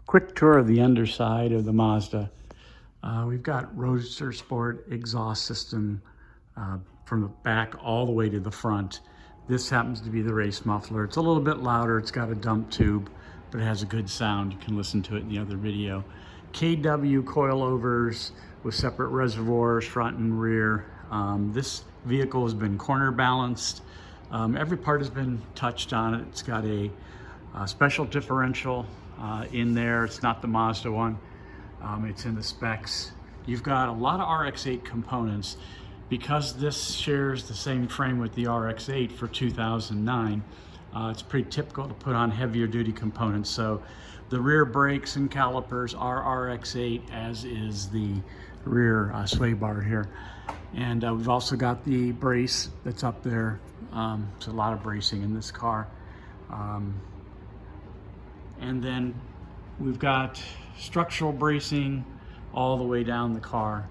Quick tour of the underside of the Mazda. We've got Roadster Sport exhaust system from the back all the way to the front. This happens to be the race muffler. It's a little bit louder. It's got a dump tube, but it has a good sound. You can listen to it in the other video. KW coilovers with separate reservoirs, front and rear. This vehicle has been corner balanced. Every part has been touched on it. It's got a special differential in there. It's not the Mazda one. It's in the specs. You've got a lot of RX-8 components. Because this shares the same frame with the RX-8 for 2009, it's pretty typical to put on heavier duty components. So the rear brakes and calipers are RX-8, as is the rear sway bar here. And we've also got the brace that's up there. There's a lot of bracing in this car. And then we've got structural bracing all the way down the car,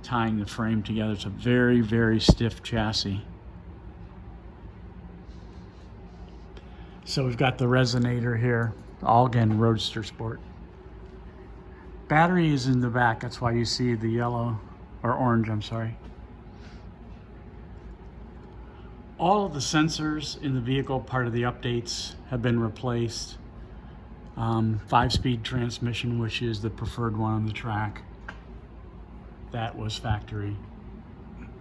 tying the frame together. It's a very, very stiff chassis. So we've got the Resonator here, all again Roadster Sport. Battery is in the back, that's why you see the yellow, or orange, I'm sorry. All of the sensors in the vehicle, part of the updates, have been replaced. 5-speed transmission, which is the preferred one on the track. That was factory.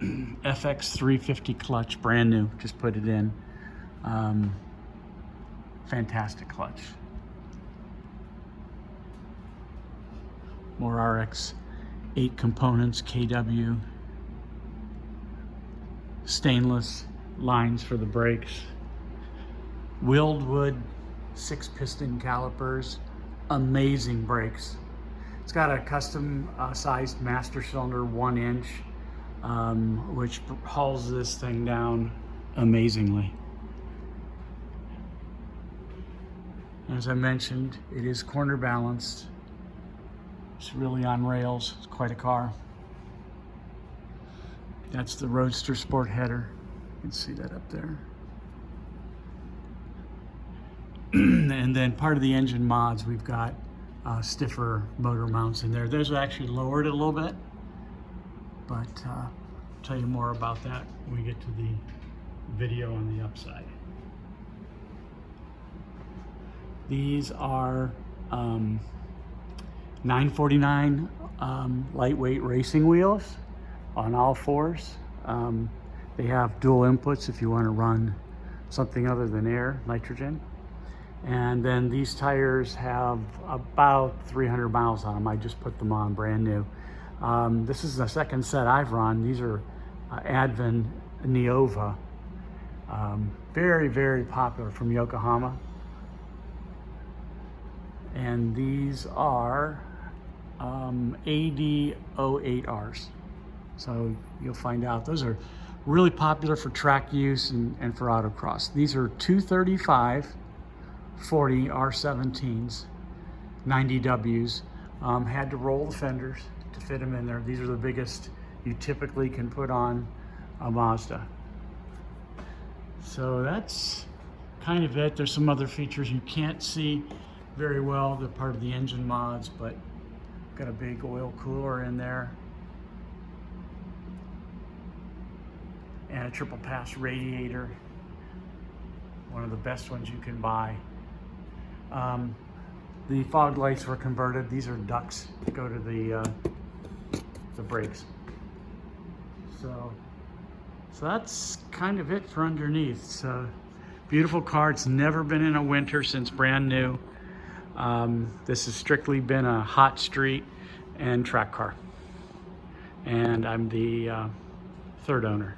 FX 350 clutch, brand new, just put it in. Fantastic clutch. More RX-8 components, KW. Stainless lines for the brakes. Willed wood 6-piston calipers. Amazing brakes. It's got a custom sized master cylinder, 1 inch, which hauls this thing down amazingly. As I mentioned, it is corner balanced. It's really on rails. It's quite a car. That's the Roadster Sport header. You can see that up there. And then part of the engine mods, we've got stiffer motor mounts in there. Those are actually lowered a little bit, but I'll tell you more about that when we get to the video on the upside. These are 949 lightweight racing wheels on all fours. They have dual inputs if you want to run something other than air, nitrogen. And then these tires have about 300 miles on them. I just put them on brand new. This is the second set I've run. These are Advent Neova. Very, very popular from Yokohama. And these are AD08Rs. So you'll find out. Those are really popular for track use and for autocross. These are 235 40 R17s, 90Ws. Had to roll the fenders to fit them in there. These are the biggest you typically can put on a Mazda. So that's kind of it. There's some other features you can't see very well. They're part of the engine mods, but got a big oil cooler in there. And a triple pass radiator. One of the best ones you can buy. The fog lights were converted. These are ducts that go to the brakes. So that's kind of it for underneath. It's a beautiful car. It's never been in a winter since brand new. This has strictly been a hot street and track car. And I'm the third owner.